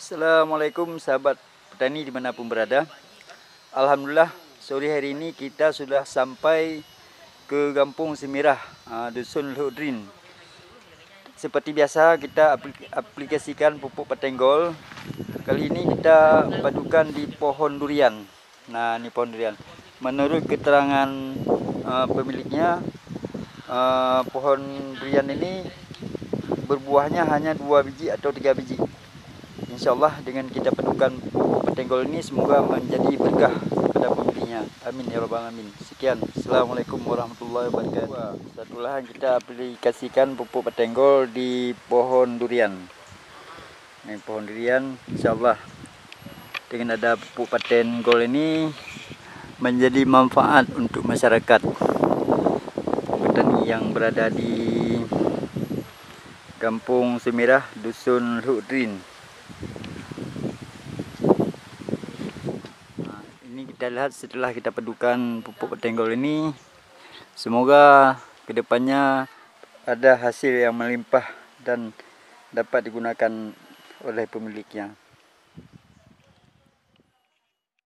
Assalamualaikum sahabat petani dimanapun berada. Alhamdulillah sore hari ini kita sudah sampai ke Kampung Semirah, Dusun Luhudrin. Seperti biasa kita aplikasikan pupuk petenggol. Kali ini kita padukan di pohon durian. Nah, ini pohon durian. Menurut keterangan pemiliknya, pohon durian ini berbuahnya hanya 2 biji atau 3 biji. Insyaallah dengan kita padukan pupuk petenggol ini semoga menjadi berkah pada pembelinya. Amin ya rabbal alamin. Sekian. Assalamualaikum warahmatullahi wabarakatuh. Satu lahan kita aplikasikan pupuk petenggol di pohon durian. Ini pohon durian, insyaallah dengan ada pupuk petenggol ini menjadi manfaat untuk masyarakat petani yang berada di Kampung Semirah, Dusun Luhudrin. Ini kita lihat setelah kita padukan pupuk petenggol ini, semoga kedepannya ada hasil yang melimpah dan dapat digunakan oleh pemiliknya.